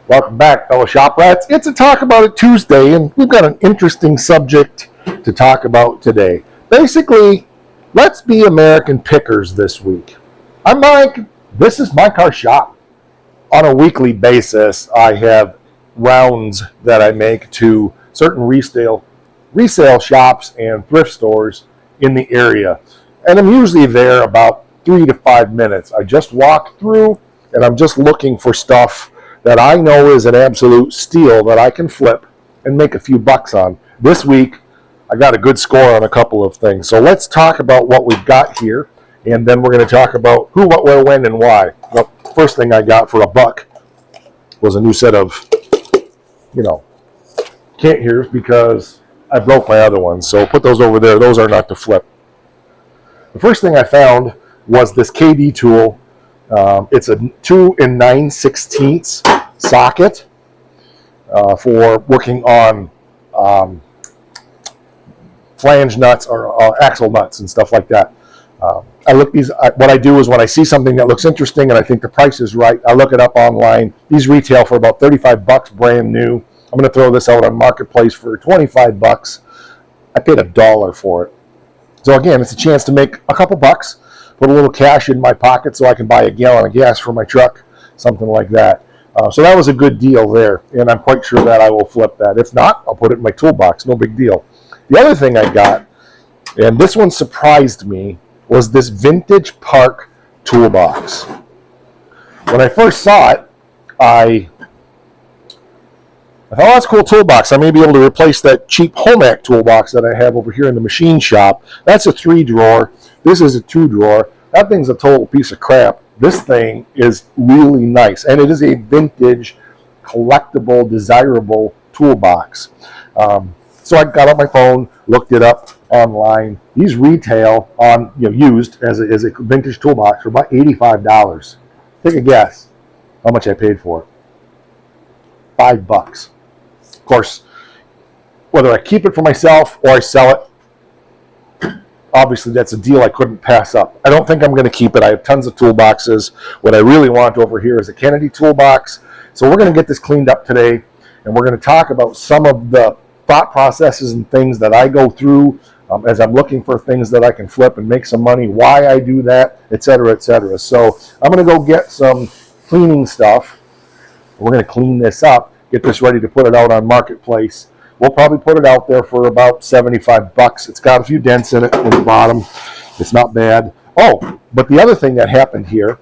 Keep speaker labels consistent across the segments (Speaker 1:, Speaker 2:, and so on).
Speaker 1: Welcome back, fellow shop rats. It's a Talk About It Tuesday, and we've got an interesting subject to talk about today. Basically, let's be American pickers this week. I'm Mike. This is My Car Shop. On a weekly basis, I have rounds that I make to certain resale shops and thrift stores in the area. And I'm usually there about 3 to 5 minutes. I just walk through and I'm just looking for stuff that I know is an absolute steal that I can flip and make a few bucks on. This week, I got a good score on a couple of things. So let's talk about what we've got here, and then we're going to talk about who, what, where, when, and why. The first thing I got for $1 was a new set of, can't hear because I broke my other ones. So put those over there. Those are not to flip. The first thing I found was this KD tool. It's a 2 9/16 socket for working on flange nuts or axle nuts and stuff like that. What I do is when I see something that looks interesting and I think the price is right, I look it up online. These retail for about $35 brand new. I'm going to throw this out on Marketplace for $25. I paid $1 for it. So again, it's a chance to make a couple bucks. Put a little cash in my pocket so I can buy a gallon of gas for my truck, something like that. So that was a good deal there, and I'm quite sure that I will flip that. If not, I'll put it in my toolbox, no big deal. The other thing I got, and this one surprised me, was this Vintage Park toolbox. When I first saw it, I thought, oh, that's a cool toolbox. I may be able to replace that cheap Homac toolbox that I have over here in the machine shop. That's a 3-drawer. This is a 2-drawer. That thing's a total piece of crap. This thing is really nice, and it is a vintage, collectible, desirable toolbox. So I got on my phone, looked it up online. These retail on used as a vintage toolbox for about $85. Take a guess how much I paid for it. $5. Of course, whether I keep it for myself or I sell it, obviously that's a deal I couldn't pass up. I don't think I'm going to keep it. I have tons of toolboxes. What I really want over here is a Kennedy toolbox. So we're going to get this cleaned up today, and we're going to talk about some of the thought processes and things that I go through as I'm looking for things that I can flip and make some money, why I do that, etc., etc. So I'm going to go get some cleaning stuff. We're going to clean this up, get this ready to put it out on Marketplace. We'll probably put it out there for about $75. It's got a few dents in it in the bottom. It's not bad. Oh, but the other thing that happened here,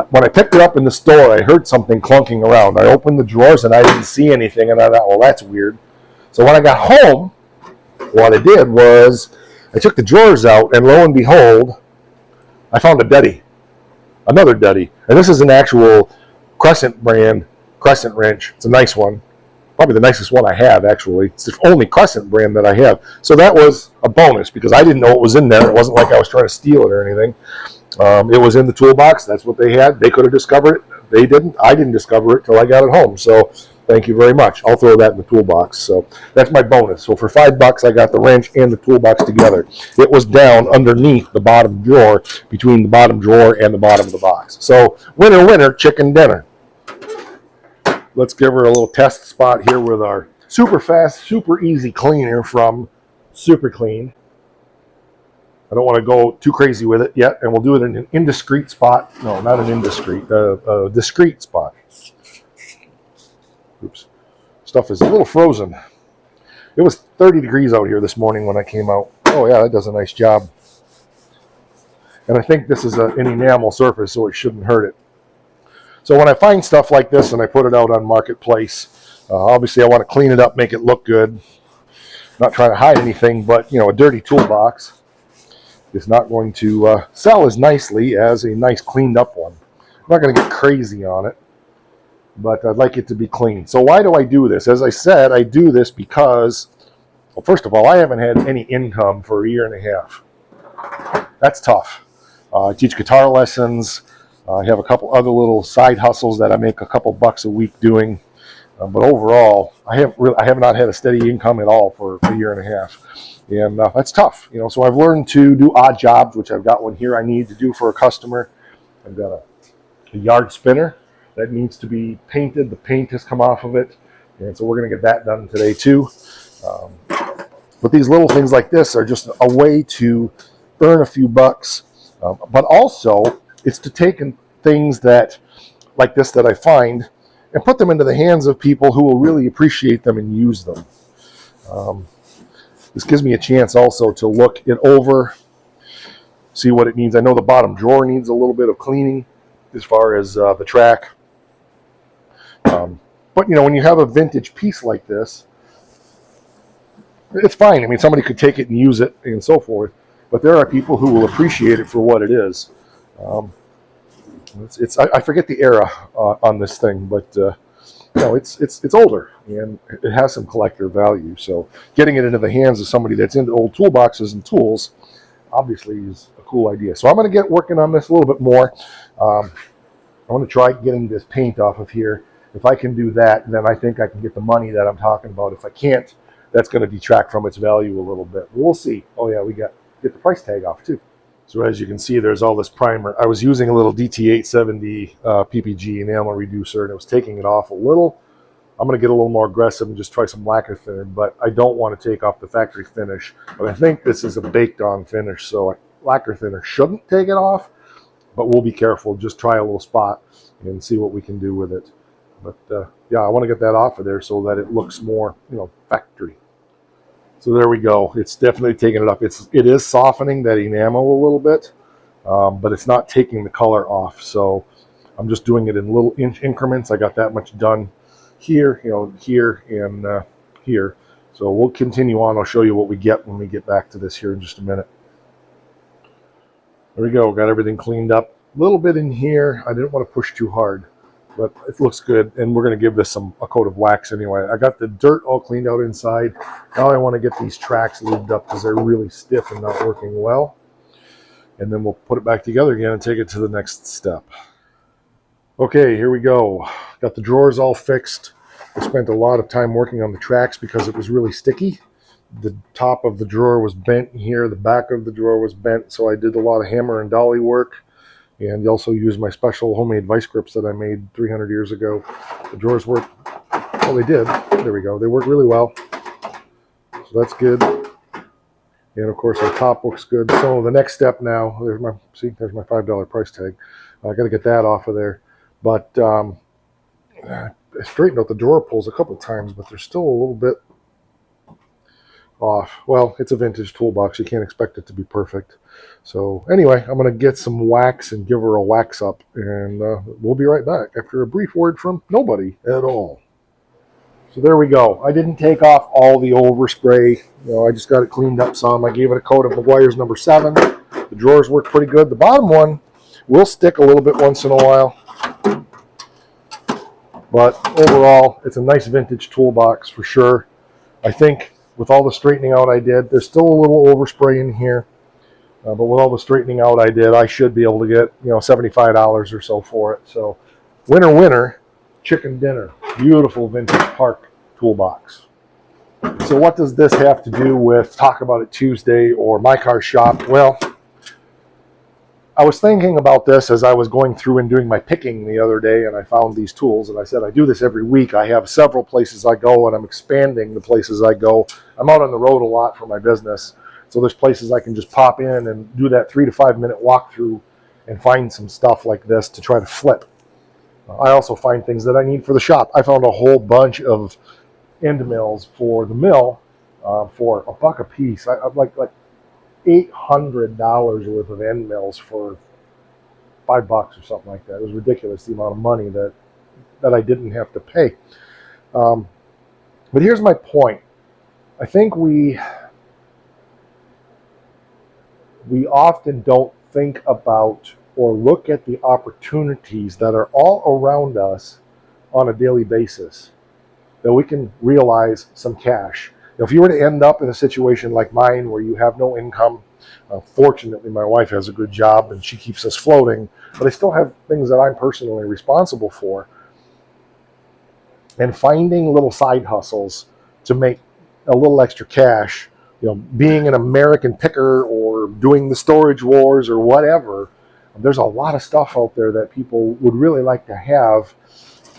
Speaker 1: when I picked it up in the store, I heard something clunking around. I opened the drawers and I didn't see anything, and I thought, well, that's weird. So when I got home, what I did was I took the drawers out, and lo and behold, I found a Duddy, another Duddy. And this is an actual Crescent brand Crescent wrench. It's a nice one. Probably the nicest one I have, actually. It's the only Crescent brand that I have. So that was a bonus because I didn't know what was in there. It wasn't like I was trying to steal it or anything. It was in the toolbox. That's what they had. They could have discovered it. They didn't. I didn't discover it till I got it home. So thank you very much. I'll throw that in the toolbox. So that's my bonus. So for $5, I got the wrench and the toolbox together. It was down underneath the bottom drawer, between the bottom drawer and the bottom of the box. So winner, winner, chicken dinner. Let's give her a little test spot here with our super fast, super easy cleaner from Super Clean. I don't want to go too crazy with it yet, and we'll do it in an indiscreet spot. No, not an indiscreet, a discreet spot. Oops. Stuff is a little frozen. It was 30 degrees out here this morning when I came out. Oh yeah, that does a nice job. And I think this is an enamel surface, so it shouldn't hurt it. So when I find stuff like this and I put it out on Marketplace, obviously I want to clean it up, make it look good. Not trying to hide anything, but a dirty toolbox is not going to sell as nicely as a nice cleaned up one. I'm not going to get crazy on it, but I'd like it to be clean. So why do I do this? As I said, I do this because, well, first of all, I haven't had any income for 1.5 years. That's tough. I teach guitar lessons. I have a couple other little side hustles that I make a couple bucks a week doing. But overall, I have not had a steady income at all for 1.5 years. And that's tough. So I've learned to do odd jobs, which I've got one here I need to do for a customer. I've got a yard spinner that needs to be painted. The paint has come off of it, and so we're going to get that done today too. But these little things like this are just a way to earn a few bucks, but also it's to take things that like this that I find and put them into the hands of people who will really appreciate them and use them. This gives me a chance also to look it over, see what it needs. I know the bottom drawer needs a little bit of cleaning as far as the track. But you know, when you have a vintage piece like this, it's fine. I mean, somebody could take it and use it and so forth, but there are people who will appreciate it for what it is. I forget the era on this thing, but you know, it's older and it has some collector value. So getting it into the hands of somebody that's into old toolboxes and tools obviously is a cool idea. So I'm going to get working on this a little bit more. I want to try getting this paint off of here. If I can do that, then I think I can get the money that I'm talking about. If I can't, that's going to detract from its value a little bit. We'll see. Oh yeah, we get the price tag off too. So as you can see, there's all this primer. I was using a little DT870 PPG enamel reducer, and it was taking it off a little. I'm going to get a little more aggressive and just try some lacquer thinner, but I don't want to take off the factory finish. But I think this is a baked-on finish, so lacquer thinner shouldn't take it off, but we'll be careful. Just try a little spot and see what we can do with it. But yeah, I want to get that off of there so that it looks more, you know, factory. So there we go. It's definitely taking it up. It is softening that enamel a little bit, but it's not taking the color off. So I'm just doing it in little inch increments. I got that much done here, you know, here and here. So we'll continue on. I'll show you what we get when we get back to this here in just a minute. There we go. Got everything cleaned up. A little bit in here. I didn't want to push too hard, but it looks good. And we're going to give this a coat of wax anyway. I got the dirt all cleaned out inside. Now I want to get these tracks lubed up because they're really stiff and not working well. And then we'll put it back together again and take it to the next step. Okay, here we go. Got the drawers all fixed. I spent a lot of time working on the tracks because it was really sticky. The top of the drawer was bent here. The back of the drawer was bent. So I did a lot of hammer and dolly work. And also used my special homemade vice grips that I made 300 years ago. The drawers work, well, they did. There we go. They work really well. So that's good. And of course, our top looks good. So the next step now, there's my $5 price tag. I got to get that off of there. But I straightened out the drawer pulls a couple of times, but they're still a little bit off. Well, it's a vintage toolbox. You can't expect it to be perfect. So anyway, I'm going to get some wax and give her a wax up, and we'll be right back after a brief word from nobody at all. So there we go. I didn't take off all the overspray. You know, I just got it cleaned up some. I gave it a coat of Meguiar's number 7. The drawers work pretty good. The bottom one will stick a little bit once in a while, but overall, it's a nice vintage toolbox for sure. I think with all the straightening out I did, there's still a little overspray in here. But with all the straightening out I did, I should be able to get, you know, $75 or so for it. So winner, chicken dinner. Beautiful vintage Park toolbox. So what does this have to do with Talk About It Tuesday or My Car Shop? Well, I was thinking about this as I was going through and doing my picking the other day, and I found these tools, and I said I do this every week. I have several places I go, and I'm expanding the places I go. I'm out on the road a lot for my business. So there's places I can just pop in and do that 3 to 5 minute walkthrough and find some stuff like this to try to flip. I also find things that I need for the shop. I found a whole bunch of end mills for the mill for $1 a piece. I like $800 worth of end mills for $5 or something like that. It was ridiculous, the amount of money that I didn't have to pay. But here's my point. I think we often don't think about or look at the opportunities that are all around us on a daily basis, that we can realize some cash. Now, if you were to end up in a situation like mine where you have no income, fortunately my wife has a good job and she keeps us floating, but I still have things that I'm personally responsible for. And finding little side hustles to make a little extra cash, you know, being an American picker or doing the storage wars or whatever, There's a lot of stuff out there that people would really like to have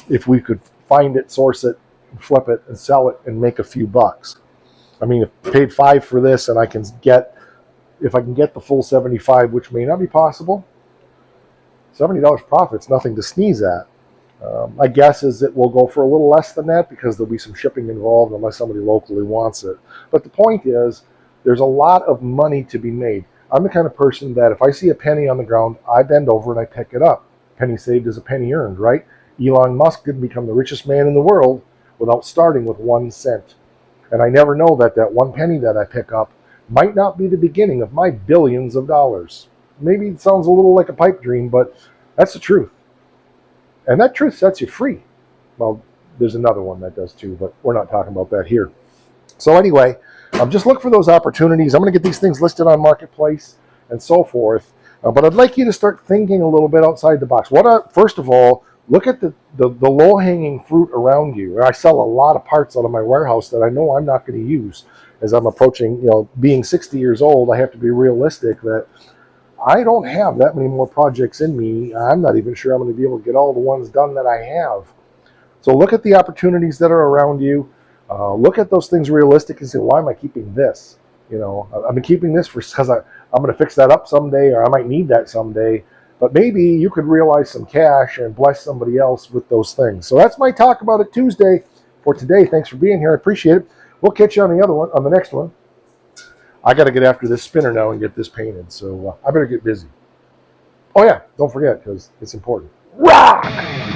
Speaker 1: if we could find it, source it, flip it, and sell it and make a few bucks. I mean, if I paid $5 for this and if I can get the full 75, which may not be possible, $70 profit's nothing to sneeze at. My guess is it will go for a little less than that because there'll be some shipping involved unless somebody locally wants it. But the point is, there's a lot of money to be made. I'm the kind of person that if I see a penny on the ground, I bend over and I pick it up. Penny saved is a penny earned, right? Elon Musk didn't become the richest man in the world without starting with 1 cent. And I never know that 1 penny that I pick up might not be the beginning of my billions of dollars. Maybe it sounds a little like a pipe dream, but that's the truth. And that truth sets you free. Well, there's another one that does too, but we're not talking about that here. So anyway, just look for those opportunities. I'm going to get these things listed on Marketplace and so forth. But I'd like you to start thinking a little bit outside the box. First of all, look at the low-hanging fruit around you. I sell a lot of parts out of my warehouse that I know I'm not going to use. As I'm approaching, being 60 years old, I have to be realistic that I don't have that many more projects in me. I'm not even sure I'm going to be able to get all the ones done that I have. So look at the opportunities that are around you. Look at those things realistic and say, why am I keeping this? I've been keeping this because I'm going to fix that up someday, or I might need that someday. But maybe you could realize some cash and bless somebody else with those things. So that's my Talk About It Tuesday for today. Thanks for being here. I appreciate it. We'll catch you on the next one. I got to get after this spinner now and get this painted, so I better get busy. Oh yeah, don't forget, because it's important. Rock!